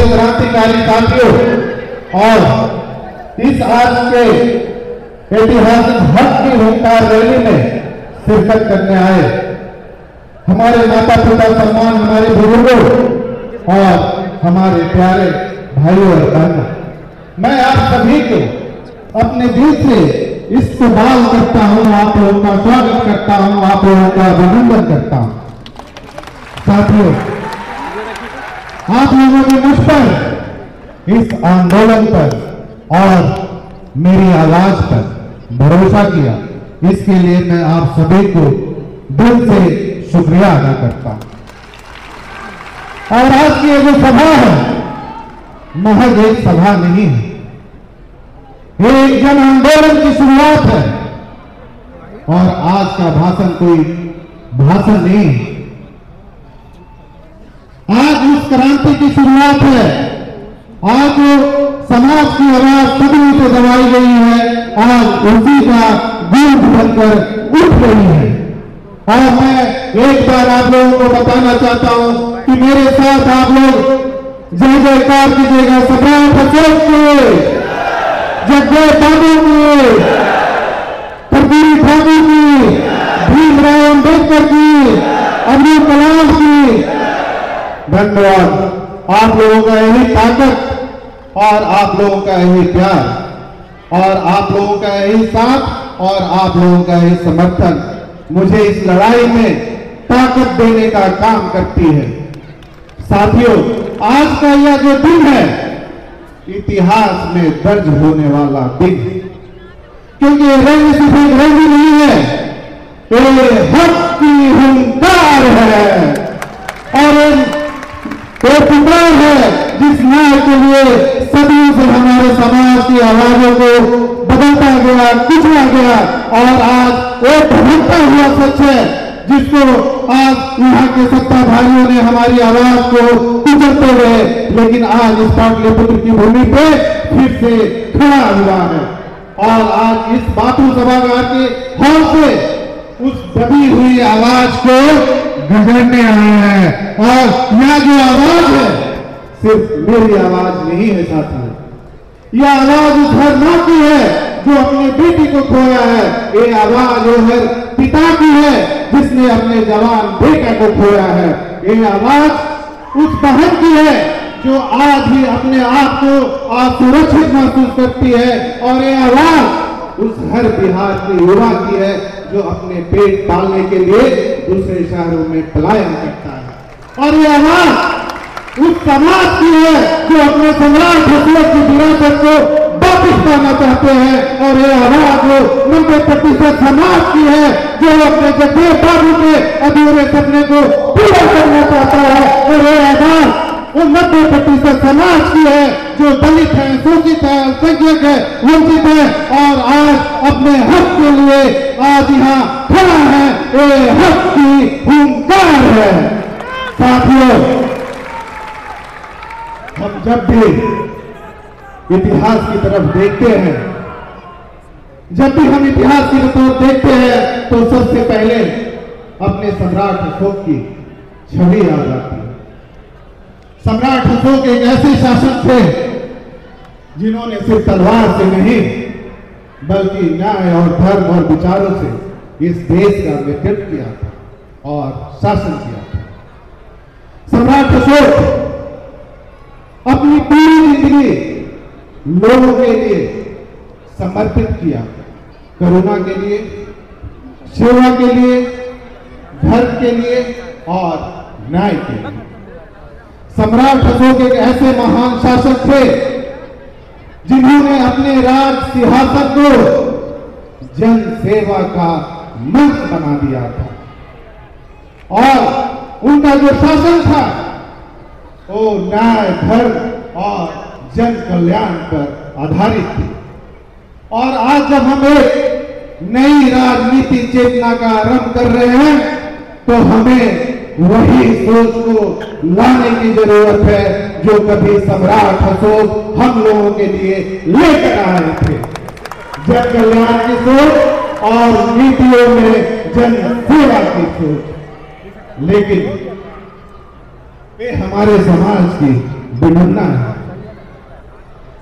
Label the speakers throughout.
Speaker 1: क्रांतिकारी साथियों और इस आज के ऐतिहासिक हक की हुंकार रैली में शिरकत करने आए हमारे माता पिता, सम्मान हमारे बुजुर्गों और हमारे प्यारे भाइयों और बहनों, मैं आप सभी को अपने दिल से इस्तकबाल करता हूं, आप लोगों का स्वागत करता हूं, आप लोगों का अभिनंदन करता हूं। साथियों, आप लोगों ने मुझ पर, इस आंदोलन पर और मेरी आवाज पर भरोसा किया, इसके लिए मैं आप सभी को दिल से शुक्रिया अदा करता हूं। और आज की ये जो सभा है महज एक सभा नहीं है, ये एक जन आंदोलन की शुरुआत है और आज का भाषण कोई भाषण नहीं है। आज उस क्रांति की शुरुआत है, आज समाज की आवाज सदियों से दबाई गई है, आज उसी का गूंज बनकर उठ रही है। और मैं एक बार आप लोगों को बताना चाहता हूं कि मेरे साथ आप लोग जय जयकार कीजिएगा सम्राट अशोक के, जगदेव बाबू की, कर्पूरी ठाकुर की, भीमराव अम्बेडकर की, अब्दुल कलाम की। धन्यवाद। आप लोगों का यही ताकत और आप लोगों का यही प्यार और आप लोगों का यही साथ और आप लोगों का यही समर्थन मुझे इस लड़ाई में ताकत देने का काम करती है। साथियों, आज का यह जो दिन है इतिहास में दर्ज होने वाला दिन, क्योंकि रंग सिर्फ एक रंग नहीं है, ये हक की हुंकार है और वो पुकार है जिस न्याय के लिए सदियों से हमारे समाज की आवाजों को बदलता गया, कुचला गया और आज वो ढलता हुआ सच है जिसको आज यहाँ के सत्ताधारियों ने हमारी आवाज को कुचलते हुए, लेकिन आज इस पाटलिपुत्र की भूमि पे फिर से खड़ा हुआ है और आज इस बापू सभागार के हॉल से उस दबी हुई आवाज को गगड़ने आए हैं। और यह जो आवाज है सिर्फ मेरी आवाज नहीं है साथियों, यह आवाज उस हर मां की है जो अपनी बेटी को खोया है, ये आवाज वो हर पिता की है जिसने अपने जवान बेटा को खोया है, ये आवाज उस बहन की है जो आज भी अपने आप को असुरक्षित महसूस करती है और ये आवाज उस हर बिहार के युवा की है जो अपने पेट पालने के लिए दूसरे शहरों में पलायन करता है और ये आवाज उस समाज की है जो अपने सम्राट अशोक की विरासत को वापस पाना चाहते हैं और ये आवाज 90% समाज की है जो अपने जगदेव बाबू के अधूरे सपने को पूरा करना चाहता है और ये आवाज वो 90% समाज की है जो दलित है, शोषित है, अल्पसंख्यक है, वंचित है और आज अपने हक के लिए आज यहाँ खड़ा है, ये हक की हुंकार है। साथियों, हम जब भी इतिहास की तरफ देखते हैं, जब भी हम इतिहास की तरफ देखते हैं तो सबसे पहले अपने सम्राट अशोक की छवि याद आती है। सम्राट अशोक एक ऐसे शासक थे जिन्होंने सिर्फ तलवार से नहीं बल्कि न्याय और धर्म और विचारों से इस देश का नेतृत्व किया था और शासन किया था। सम्राट अशोक अपनी पूरी जिंदगी लोगों के लिए समर्पित किया, करुणा के लिए, सेवा के लिए, धर्म के लिए और न्याय के लिए। सम्राट अशोक एक ऐसे महान शासक थे जिन्होंने अपने राज सिंहासन को जन सेवा का मंच बना दिया था और उनका जो शासन था वो न्याय, धर्म और जन कल्याण पर आधारित थी। और आज जब हम एक नई राजनीति चेतना का आरंभ कर रहे हैं तो हमें वही सोच को लाने की जरूरत है जो कभी सम्राट अशोक हम लोगों के लिए लेकर आए थे। जन कल्याण की सोच और नीतियों में जन सेवा की सोच, लेकिन वे हमारे समाज की बिठरना है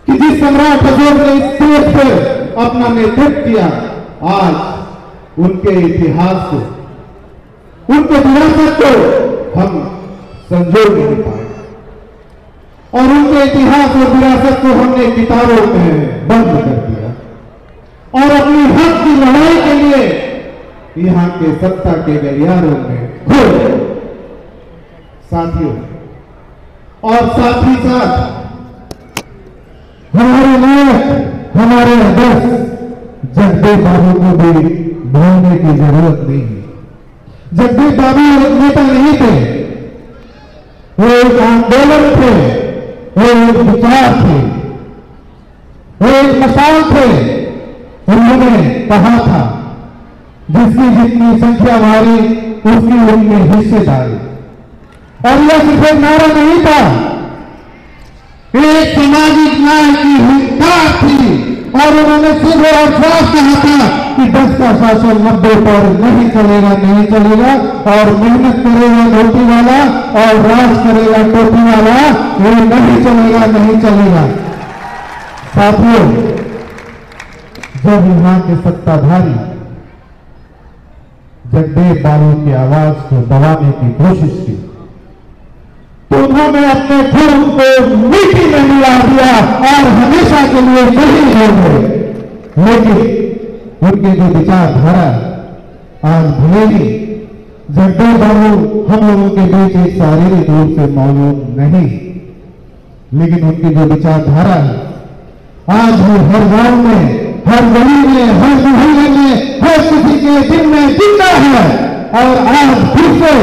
Speaker 1: कि जिस सम्राट अशोक ने इस देश पर अपना नेतृत्व किया, आज उनके इतिहास को, उनके विरासत को हम संजो नहीं पाए और उनके इतिहास और विरासत को हमने किताबों में बंद कर दिया और अपनी हक की लड़ाई के लिए यहां के सत्ता के गलियारों में घुल गए। साथियों और साथ ही साथ हमारे नायक, हमारे आदर्श जगदेव बाबू को भी भूलने की जरूरत नहीं है। जगदेव बाबू एक नेता नहीं थे, वो एक आंदोलन थे, वो एक विचार थे, वो एक मिसाल थे। उन्होंने कहा था जिसकी जितनी संख्या भारी उसकी उनमें हिस्सेदारी। और यह सिर्फ एक नारा नहीं था, एक सामाजिक न्याय की हुंकार थी और उन्होंने सीधे और साफ कहा था कि 10 का शासन 90 पर नहीं चलेगा, नहीं चलेगा और मेहनत करेगा धोती वाला और राज करेगा टोपी वाला, ये नहीं चलेगा, नहीं चलेगा। साथियों, जब यहां के सत्ताधारी जगदेव बाबू की आवाज को दबाने की कोशिश की तो उन्होंने अपने धर्म को मिट्टी में मिला दिया और हमेशा के लिए नहीं हो गए। लेकिन उनके जो विचारधारा आज भले ही जगदेव बाबू हम लोगों के बीच एक शारीरिक रूप से मौजूद नहीं, लेकिन उनकी जो विचारधारा है आज वो हर गांव में, हर गली में, हर मोहल्ले में, हर किसी के दिल में जिंदा है। और आज फिर से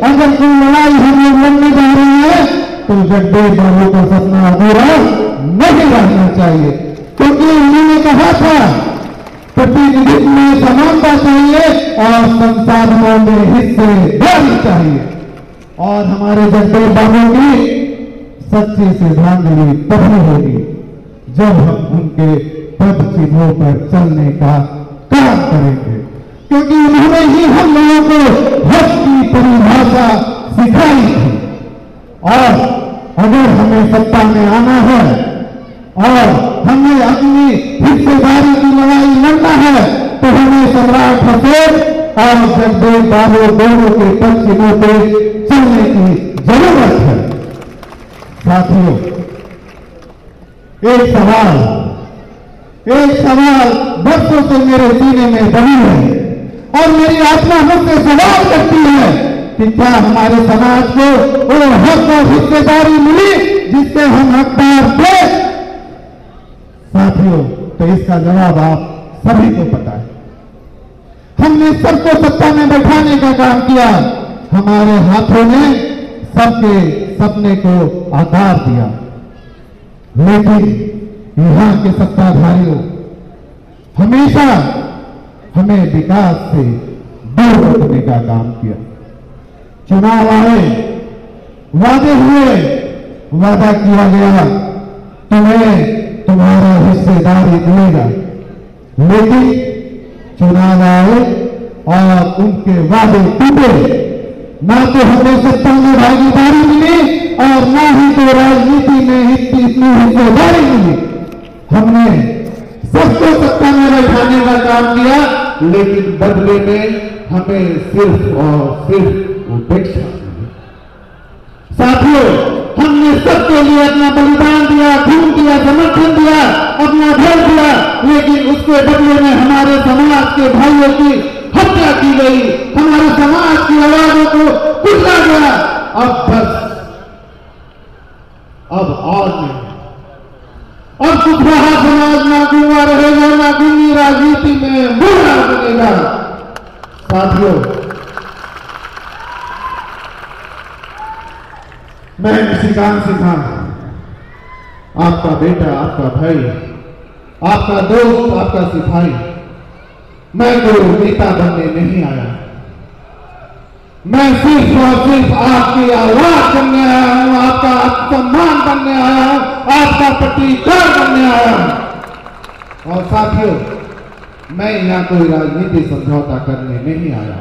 Speaker 1: अगर कोई लड़ाई हम लोग लड़ने जा रहे हैं तो जगदेव बाबू का सपना अधूरा नहीं रहना चाहिए, क्योंकि उन्होंने कहा था प्रतिनिधित्व में समानता चाहिए और संसाधनों में हिस्सेदारी चाहिए। और हमारे जगदेव बाबू की सच्ची श्रद्धांजलि तभी होगी जब हम उनके पद चिन्हों पर चलने का काम करेंगे, क्योंकि उन्होंने ही हम लोगों को हक की परिभाषा सिखाई थी। और अगर हमें सत्ता में आना है और हमें अपनी हिस्सेदारी की लड़ाई लड़ना है तो हमें सम्राट अशोक और जगदेव बाबू दोनों के पद चिन्हों पर चलने की जरूरत है। साथियों, एक सवाल बरसों से मेरे सीने में बनी है और मेरी आत्मा मुझसे सवाल करती है कि क्या हमारे समाज को वो हक और हिस्सेदारी मिली जिससे हम हकदार थे। साथियों, तो इसका जवाब आप सभी को पता है। हमने सबको सत्ता में बैठाने का काम किया, हमारे हाथों ने सबके सपने को आकार दिया, लेकिन यहां के सत्ताधारियों हमेशा हमें विकास से दूर रखने का काम किया। चुनाव आए, वादे हुए, वादा किया गया तुम्हें तुम्हारा हिस्सेदारी मिलेगा, लेकिन चुनाव आए और उनके वादे टूटे। ना तो हमें सत्ता में भागीदारी मिली और ना ही तो राजनीति में इतनी हिस्सेदारी मिली। हमने सबको सत्ता में बैठाने का काम किया, लेकिन बदले में हमें सिर्फ और सिर्फ उपेक्षा मिली। साथियों, हमने सबके लिए अपना बलिदान दिया, खून दिया, समर्थन दिया, अपना घर दिया, लेकिन उसके बदले में हमारे समाज के भाइयों की हत्या की गई, हमारे समाज की आवाजों को कुचला गया। अब बस, अब और नहीं, अब कुछ रहा समाज ना गूंगा रहेगा, ना गूंगी राजनीति में बुरा बनेगा। साथियों, मैं निशिकांत सिन्हा, आपका बेटा, आपका भाई, आपका दोस्त, आपका सिपाही, मैं कोई नेता बनने नहीं आया। मैं सिर्फ और सिर्फ आपकी आवाज बनने आया हूं, आपका सम्मान बनने आया हूं, आपका प्रतिकार बनने आया हूं। और साथियों, मैं यहां कोई राजनीति समझौता करने नहीं आया।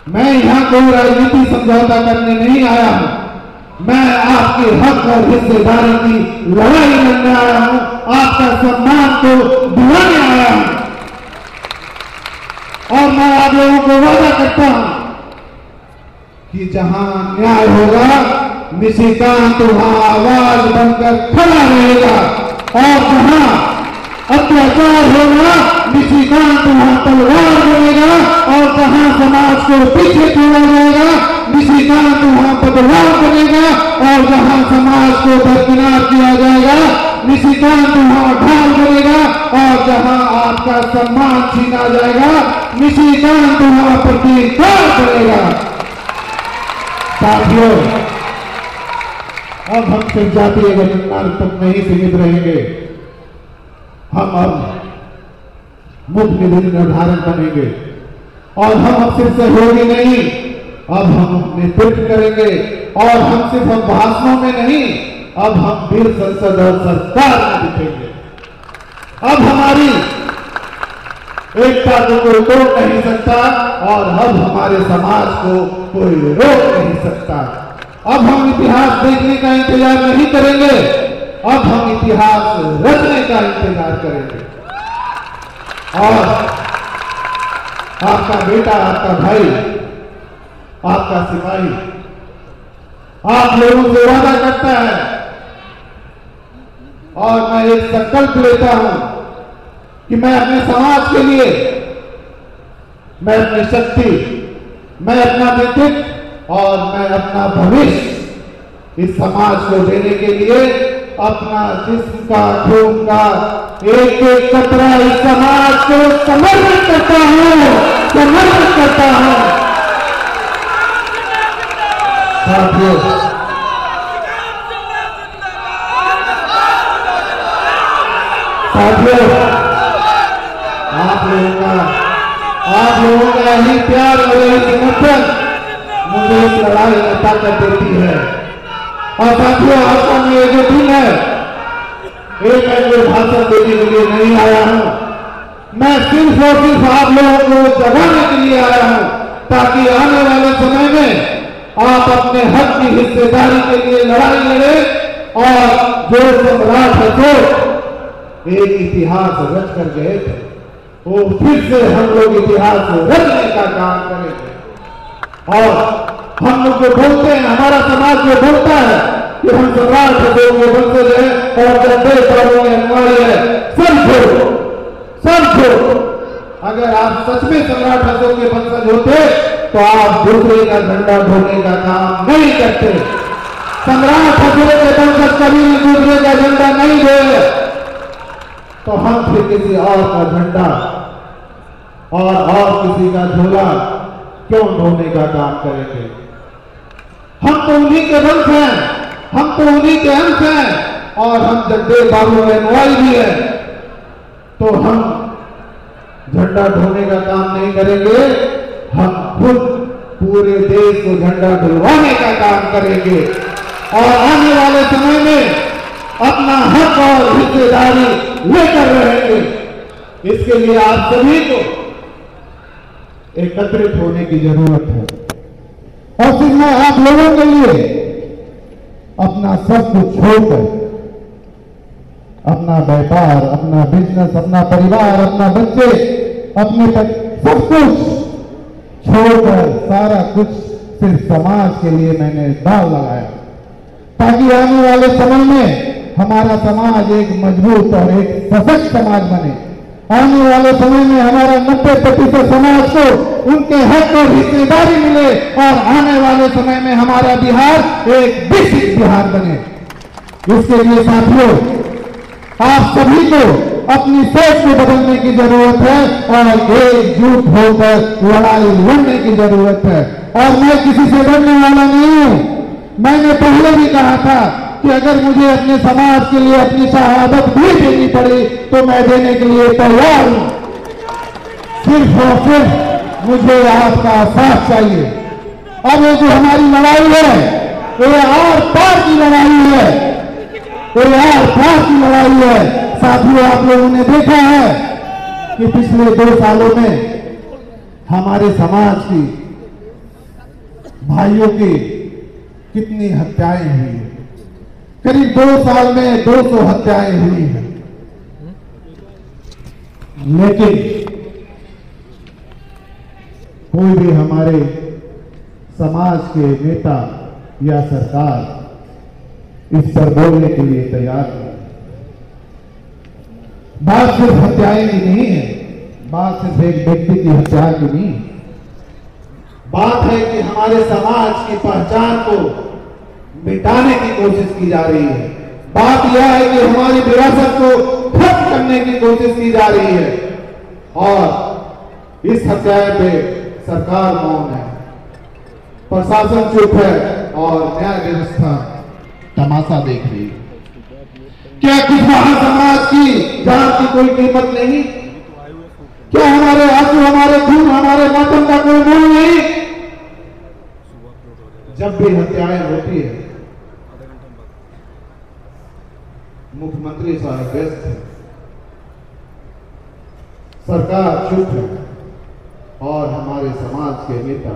Speaker 1: मैं यहां कोई राजनीति समझौता करने नहीं आया हूं। मैं आपके हक और हिस्सेदारी की लड़ाई लड़ने आया हूं, आपका सम्मान को दिलाने आया हूं। और मैं आप लोगों को वादा करता हूं कि जहां न्याय होगा निशिकांत वहां आवाज बनकर खड़ा रहेगा, और जहां अत्याचार होगा निशिकांत वहां तलवार बनेगा, और जहां समाज को पीछे छोड़ा जाएगा निशिकांत वहां बदलाव बनेगा, और जहां समाज को दरकिनार किया जाएगा निशिकांत वहां ढाल बनेगा, और जहां आपका सम्मान छीना जाएगा निशिकांत वहां प्रतिकार बनेगा। साथियों, अब हम सिर्फ जातीय गणना तक नहीं सीमित रहेंगे, हम अब मुख्य निधि निर्धारक बनेंगे, और हम अब सिर्फ सहयोगी नहीं, अब हम नेतृत्व करेंगे, और हम सिर्फ हम भाषणों में नहीं, अब हम वीर संसद और सरकार में दिखेंगे। अब हमारी एकता को कोई तोड़ नहीं सकता, और अब हमारे समाज को कोई रोक नहीं सकता। अब हम इतिहास देखने का इंतजार नहीं करेंगे, अब हम इतिहास रचने का इंतजार करेंगे। और आपका बेटा, आपका भाई, आपका सिपाही आप लोगों से वादा करता है, और मैं एक संकल्प लेता हूं कि मैं अपने समाज के लिए, मैं अपनी शक्ति, मैं अपना व्यक्तित्व और मैं अपना भविष्य इस समाज को देने के लिए अपना जिस्म का, खून का एक एक कतरा इस समाज को समर्पित करता हूं, समर्पित करता हूं। साथियों, आप लोगों का यही प्यार और यही समर्थन मुझे इस लड़ाई में ताकत देती है। और साथियों, आपका में ये जो दिन है, एक ऐसे भाषण देने के लिए नहीं आया हूं, मैं सिर्फ और सिर्फ आप लोगों को जगाने के लिए आया हूं, ताकि आने वाले समय में आप अपने हक की हिस्सेदारी के लिए लड़ाई लड़े, और जो सम्राट अशोक एक इतिहास रच कर गए थे, वो फिर से हम लोग इतिहास रचने का काम करेंगे। और हम लोग जो बोलते हैं, हमारा समाज जो बोलता है कि हम सम्राट अशोक के वंशज हैं और जगदेव बाबू के अनुयायी है, सब छोड़ो, सब छोड़ो। अगर आप सच में सम्राट अशोक के वंशज होते तो आप दूसरे का झंडा ढोने का काम नहीं करते। सम्राट अशोक के वंशज कभी दूसरे का झंडा नहीं ढोए, तो हम फिर किसी और का झंडा और किसी का झोला क्यों ढोने का काम करेंगे। हम तो उन्हीं के वंश हैं, हम तो उन्हीं के अंश हैं, और हम जगदेव बाबू के अनुयायी भी हैं, तो हम झंडा ढोने का काम नहीं करेंगे, हम खुद पूरे देश को झंडा ढलवाने का काम करेंगे। और आने वाले समय में अपना हक और हिस्सेदारी लेकर रहेंगे। इसके लिए आप सभी को एकत्रित होने की जरूरत है, और फिर मैं आप लोगों के लिए अपना सब कुछ छोड़कर, अपना व्यापार, अपना बिजनेस, अपना परिवार, अपना बच्चे, अपने सब कुछ छोड़कर, सारा कुछ सिर्फ समाज के लिए मैंने दाव लगाया, ताकि आने वाले समय में हमारा समाज एक मजबूत और एक सशक्त समाज बने। आने वाले समय में हमारा 90% समाज को उनके हक और हिस्सेदारी मिले, और आने वाले समय में हमारा बिहार एक विकसित बिहार बने। इसके लिए साथियों, आप सभी को अपनी सोच को बदलने की जरूरत है, और एकजुट होकर लड़ाई लड़ने की जरूरत है। और मैं किसी से डरने वाला नहीं हूं। मैंने पहले भी कहा था कि अगर मुझे अपने समाज के लिए अपनी शहादत भी देनी पड़ी तो मैं देने के लिए तैयार हूं। सिर्फ और सिर्फ मुझे आपका साथ चाहिए। अब ये जो हमारी लड़ाई है, ये आर पार की लड़ाई है, ये आर पार की लड़ाई है। साथियों, आप लोगों ने देखा है कि पिछले 2 सालों में हमारे समाज की भाइयों की कितनी हत्याएं हुई हैं। करीब 2 साल में 200 हत्याएं हुई हैं। लेकिन कोई भी हमारे समाज के नेता या सरकार इस पर बोलने के लिए तैयार नहीं। बात सिर्फ हत्याएं की नहीं है, बात सिर्फ एक व्यक्ति की हत्या की नहीं, बात है कि हमारे समाज की पहचान को मिटाने की कोशिश की जा रही है। बात यह है कि हमारी विरासत को खत्म करने की कोशिश की जा रही है और इस हत्या पे सरकार मौन है, प्रशासन चुप है और न्याय व्यवस्था तमाशा देख रही है। क्या कुछ महासमाज की जान की कोई कीमत नहीं? क्या हमारे आंसू, हमारे खून, हमारे मातम का कोई मोल नहीं? जब भी हत्याएं होती है मुख्यमंत्री साहब व्यस्त है, सरकार चुप है और हमारे समाज के नेता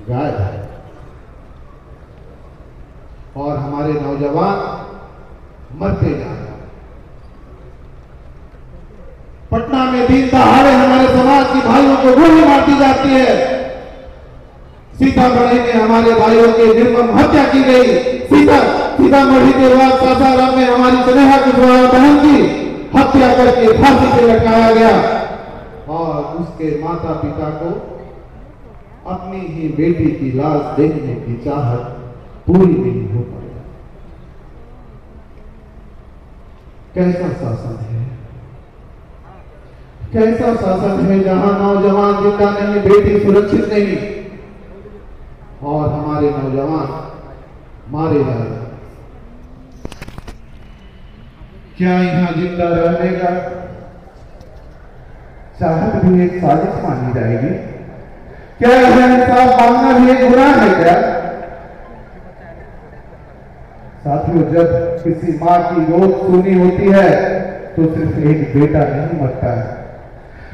Speaker 1: गायब है और हमारे नौजवान मरते जा रहे हैं। पटना में दिन दहाड़े हमारे समाज की भाइयों को गोली मारती जाती है। सीतामढ़ी में हमारे भाइयों की निर्मम हत्या की गई। सीतामढ़ी के बाद सासाराम में हमारी स्नेहा कुशवाहा बहन की हत्या करके फांसी पे लटकाया गया और उसके माता पिता को अपनी ही बेटी की लाश देखने की चाहत पूरी नहीं हो पाई। कैसा शासन है, कैसा शासन है जहां नौजवान जिंदा नहीं, बेटी सुरक्षित नहीं और हमारे नौजवान मारे जा रहे। क्या यहां जिंदा रहने का चाहत भी एक साजिश मानी जाएगी? क्या यह इंसाफ मांगना भी एक गुनाह है क्या? साथियों, जब किसी मां की रोज सुनी होती है तो सिर्फ एक बेटा नहीं मरता है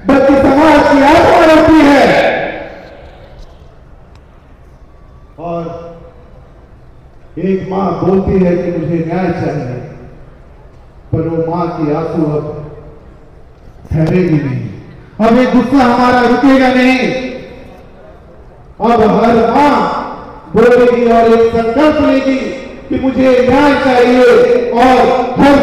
Speaker 1: बल्कि समाज की आत्मा रोती है। और एक मां बोलती है कि मुझे न्याय चाहिए, पर वो मां की आंसू अब ठहरेगी नहीं, अब एक गुस्सा हमारा रुकेगा नहीं। अब हर मां बोलेगी और एक संकल्प लेगी कि मुझे न्याय चाहिए और हम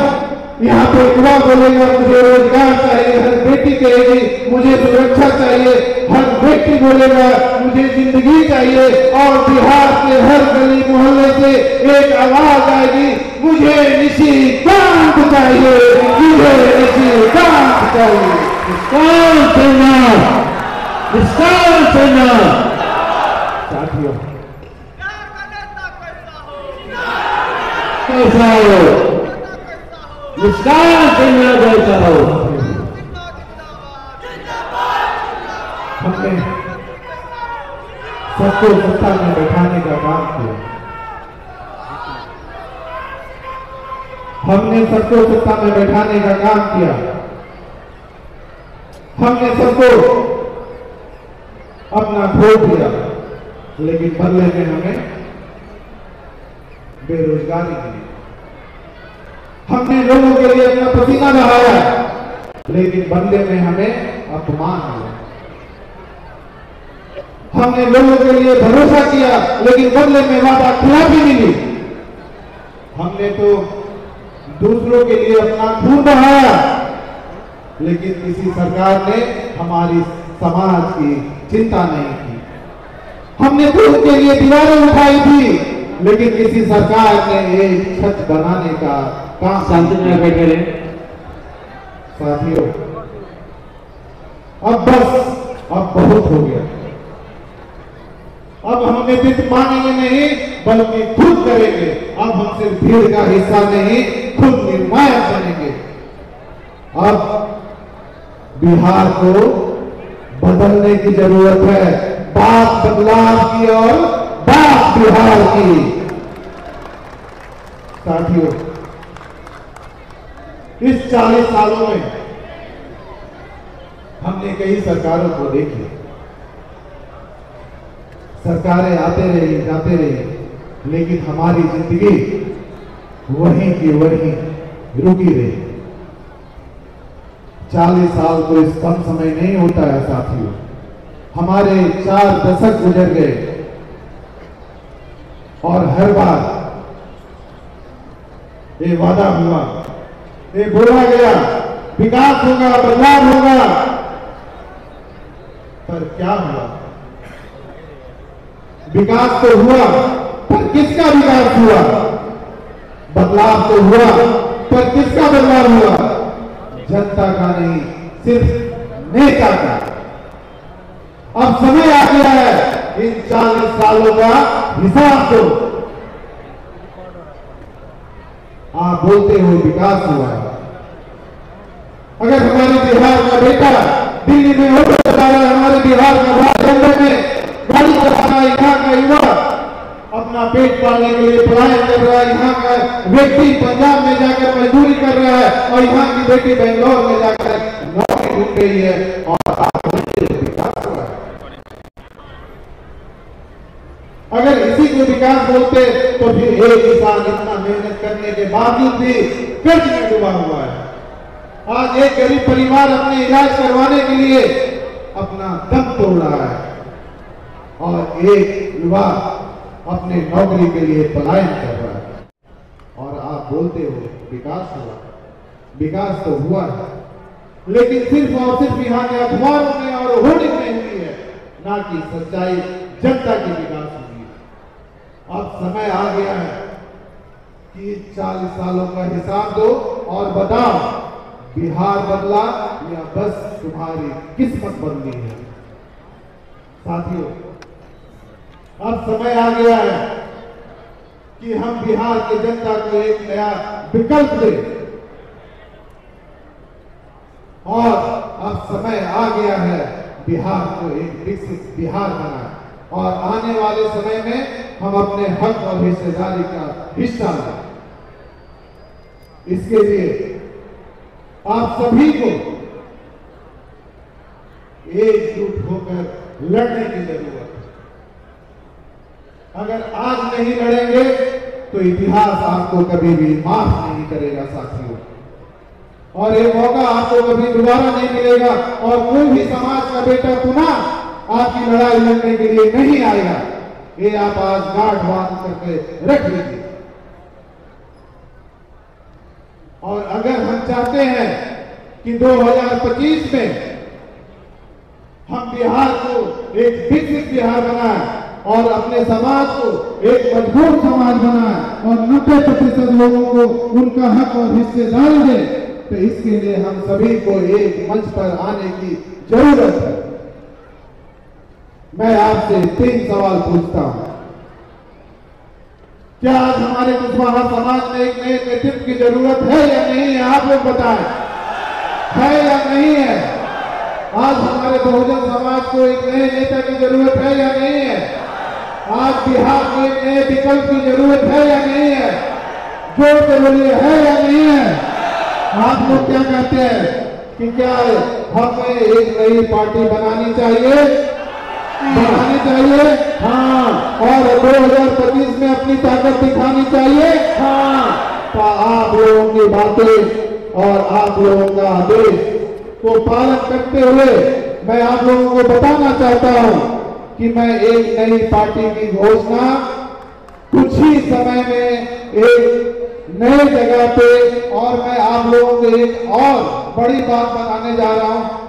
Speaker 1: यहाँ पे युवा बोलेगा मुझे रोजगार चाहिए, हर बेटी कहेगी मुझे सुरक्षा चाहिए, हर व्यक्ति बोलेगा मुझे जिंदगी चाहिए और बिहार के हर गली मोहल्ले से एक आवाज आएगी मुझे निशिकांत चाहिए, मुझे निशिकांत चाहिए। साथियों, कैसा हो मुस्कान से मेरा जैसा हो। हमने सबको सत्ता में बैठाने का काम किया, हमने सबको सत्ता में बैठाने का काम किया, हमने सबको अपना खो दिया, लेकिन बदले में हमें बेरोजगारी मिली। हमने लोगों के लिए अपना पसीना बहाया, लेकिन बदले में हमें अपमान मिला। हमने लोगों के लिए भरोसा किया, लेकिन बदले में वादा खिलाफी मिली। हमने तो दूसरों के लिए अपना खून बहाया, लेकिन किसी सरकार ने हमारी समाज की चिंता नहीं की। हमने तो उनके लिए दीवारें उठाई थी, लेकिन किसी सरकार ने एक छत बनाने का काम। शांति में बैठे रहे साथियों, अब बस, अब बहुत हो गया। अब हम नेतृत्व मांगेंगे नहीं बल्कि खुद करेंगे। अब हम सिर्फ भीड़ का हिस्सा नहीं, खुद निर्णायक बनेंगे। अब बिहार को बदलने की जरूरत है, बात बदलाव की और बात बिहार की। साथियों, इस 40 सालों में हमने कई सरकारों को देखी, सरकारें आते रही जाते रही, लेकिन हमारी जिंदगी वहीं की वहीं रुकी रही। 40 साल तो इस कम समय नहीं होता है साथियों। हमारे 4 दशक गुजर गए और हर बार ये वादा हुआ, ये बोला गया विकास होगा, बदलाव होगा, पर क्या हुआ? विकास तो हुआ, पर किसका विकास हुआ? बदलाव तो हुआ, पर किसका बदलाव हुआ? जनता का नहीं, सिर्फ नेता का। अब समय आ गया है इन 40 सालों का हिसाब दो। आप बोलते हो विकास हुआ है, अगर हमारे बिहार का बेटा दिल्ली में ऑटो चला रहा है, हमारे बिहार का भाई में गाड़ी चला रहा है, यहाँ का युवा अपना पेट पालने के लिए पलायन कर रहा है, यहाँ का व्यक्ति पंजाब में जाकर मजदूरी कर रहा है और यहाँ की बेटी बेंगलोर में जाकर नौकरी ढूंढ रही है, और विकास हुआ है। अगर इसी को विकास बोलते तो फिर एक किसान इतना मेहनत करने के बावजूद भी कर्ज में डूबा हुआ है। आज एक गरीब परिवार अपने इलाज करवाने के लिए अपना दम तोड़ रहा है और एक युवा अपने नौकरी के लिए पलायन कर रहा है, और आप बोलते हो विकास हुआ। विकास तो हुआ है, लेकिन सिर्फ और सिर्फ यहाँ के अखबारों में और होर्डिंग में हुई है, ना कि सच्चाई जनता की विकास हुई है। अब समय आ गया है कि 40 सालों का हिसाब दो और बताओ, बिहार बदला या बस तुम्हारी किस्मत बदली है? साथियों, अब समय आ गया है कि हम बिहार की जनता को एक नया विकल्प दें, और अब समय आ गया है बिहार को एक विकसित बिहार बनाए, और आने वाले समय में हम अपने हक और हिस्सेदारी का हिस्सा लें। इसके लिए आप सभी को एकजुट होकर लड़ने की जरूरत है। अगर आज नहीं लड़ेंगे तो इतिहास आपको कभी भी माफ नहीं करेगा साथियों, और ये मौका आपको कभी दोबारा नहीं मिलेगा, और कोई भी समाज का बेटा पुनः आपकी लड़ाई लड़ने के लिए नहीं आएगा। ये आप आज गांठ बांध करके रख लीजिए। और अगर हम चाहते हैं कि 2025 में हम बिहार को एक विकसित बिहार बनाएं और अपने समाज को एक मजबूत समाज बनाएं और 90% लोगों को उनका हक और हिस्सेदारी दें, तो इसके लिए हम सभी को एक मंच पर आने की जरूरत है। मैं आपसे 3 सवाल पूछता हूं। क्या आज हमारे कुशवाहा समाज में एक नए नेतृत्व की जरूरत है या नहीं है? आप लोग बताएं, है या नहीं है? आज हमारे बहुजन समाज को एक नए नेता की जरूरत है या नहीं है? आज बिहार को एक नए विकल्प की जरूरत है या नहीं है? जोर से बोलिए, है या नहीं है? आप लोग क्या कहते हैं कि क्या हमें एक नई पार्टी बनानी चाहिए? बढ़ानी चाहिए? हाँ। और 2025 में अपनी ताकत दिखानी चाहिए? हाँ। तो आप लोगों की बातें और आप लोगों का आदेश को पालन करते हुए मैं आप लोगों को बताना चाहता हूं कि मैं एक नई पार्टी की घोषणा कुछ ही समय में एक नए जगह पे, और मैं आप लोगों को एक और बड़ी बात बताने जा रहा हूं।